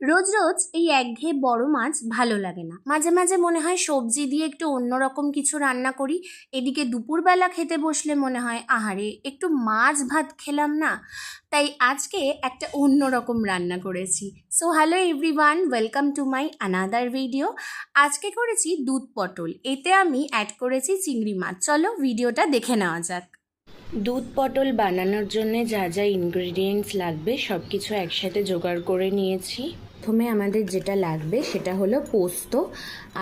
রোজ রোজ এই একঘেয়ে বড় মাছ ভালো লাগে না। মাঝে মাঝে মনে হয় সবজি দিয়ে একটু অন্যরকম কিছু রান্না করি। এদিকে দুপুরবেলা খেতে বসলে মনে হয় আহারে একটু মাছ ভাত খেলাম না। তাই আজকে একটা অন্যরকম রান্না করেছি। So hello everyone, welcome to my another video. আজকে করেছি দুধ পটল, এতে আমি অ্যাড করেছি চিংড়ি মাছ। চলো ভিডিওটা দেখে নেওয়া যাক। দুধ পটল বানানোর জন্য যা যা ইনগ্রিডিয়েন্টস লাগবে সব কিছু একসাথে জোগাড় করে নিয়েছি। প্রথমে আমাদের যেটা লাগবে সেটা হলো পোস্ত,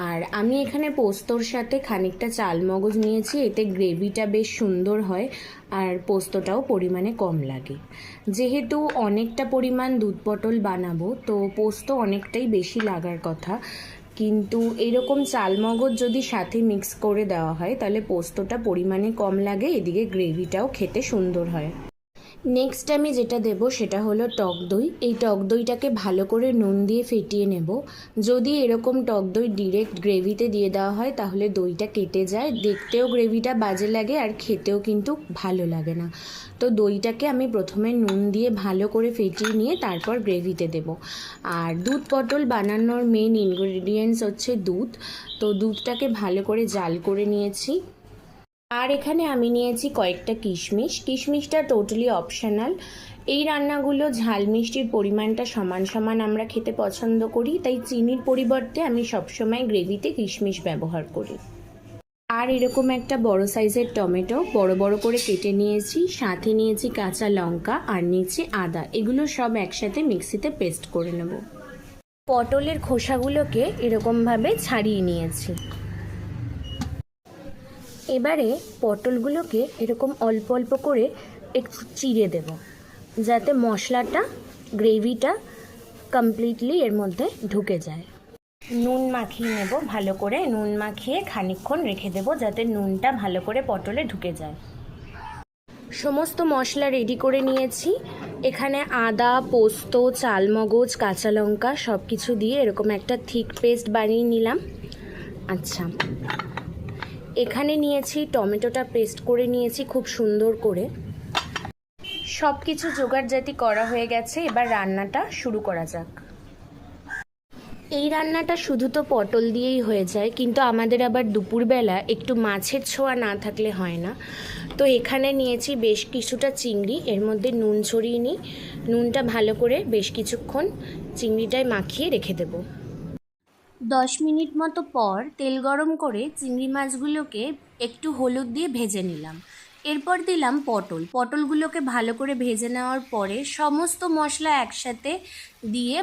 আর আমি এখানে পোস্তর সাথে খানিকটা চালমগজ নিয়েছি, এতে গ্রেভিটা বেশ সুন্দর হয় আর পোস্তটাও পরিমাণে কম লাগে। যেহেতু অনেকটা পরিমাণ দুধ পটল বানাবো তো পোস্ত অনেকটাই বেশি লাগার কথা, কিন্তু এরকম চালমগজ যদি সাথে মিক্স করে দেওয়া হয় তাহলে পোস্তটা পরিমাণে কম লাগে, এদিকে গ্রেভিটাও খেতে সুন্দর হয়। নেক্সট আমি যেটা দেব সেটা হলো টক দই। এই টক দইটাকে ভালো করে নুন দিয়ে ফেটিয়ে নেব। যদি এরকম টক দই ডিরেক্ট গ্রেভিতে দিয়ে দেওয়া হয় তাহলে দইটা কেটে যায়, দেখতেও গ্রেভিটা বাজে লাগে আর খেতেও কিন্তু ভালো লাগে না। তো দইটাকে আমি প্রথমে নুন দিয়ে ভালো করে ফেটিয়ে নিয়ে তারপর গ্রেভিতে দেব। আর দুধ পটল বানানোর মেন ইনগ্রেডিয়েন্টস হচ্ছে দুধ, তো দুধটাকে ভালো করে জাল করে নিয়েছি। আর এখানে আমি নিয়েছি কয়েকটা কিশমিশ। কিশমিশটা টোটালি অপশনাল। এই রান্নাগুলো ঝাল মিষ্টির পরিমাণটা সমান সমান আমরা খেতে পছন্দ করি, তাই চিনির পরিবর্তে আমি সবসময় গ্রেভিতে কিশমিশ ব্যবহার করি। আর এরকম একটা বড় সাইজের টমেটো বড় বড় করে কেটে নিয়েছি, সাথে নিয়েছি কাঁচা লঙ্কা আর নিয়েছি আদা। এগুলো সব একসাথে মিক্সিতে পেস্ট করে নেব। পটলের খোসাগুলোকে এরকমভাবে ছাড়িয়ে নিয়েছি। এবারে পটলগুলোকে এরকম অল্প অল্প করে একটু চিড়ে দেব, যাতে মশলাটা গ্রেভিটা কমপ্লিটলি এর মধ্যে ঢুকে যায়। নুন মাখিয়ে নেব ভালো করে, নুন মাখিয়ে খানিকক্ষণ রেখে দেব যাতে নুনটা ভালো করে পটলে ঢুকে যায়। সমস্ত মশলা রেডি করে নিয়েছি। এখানে আদা, পোস্ত, চালমগজ, কাঁচা লঙ্কা সব কিছু দিয়ে এরকম একটা থিক পেস্ট বানিয়ে নিলাম। আচ্ছা, এখানে নিয়েছি টমেটোটা পেস্ট করে নিয়েছি খুব সুন্দর করে। সব কিছু জোগাড়জাতি করা হয়ে গেছে, এবার রান্নাটা শুরু করা যাক। এই রান্নাটা শুধু তো পটল দিয়েই হয়ে যায়, কিন্তু আমাদের আবার দুপুরবেলা একটু মাছের ছোঁয়া না থাকলে হয় না। তো এখানে নিয়েছি বেশ কিছুটা চিংড়ি, এর মধ্যে নুন ছড়িয়ে নিই। নুনটা ভালো করে বেশ কিছুক্ষণ চিংড়িটায় মাখিয়ে রেখে দেবো। 10 মিনিট মতো পর তেল গরম করে চিংড়ি মাছগুলোকে একটু হলুদ দিয়ে ভেজে নিলাম। এরপর দিলাম পটলগুলোকে ভালো করে ভেজে নেওয়ার পরে সমস্ত মশলা একসাথে দিয়ে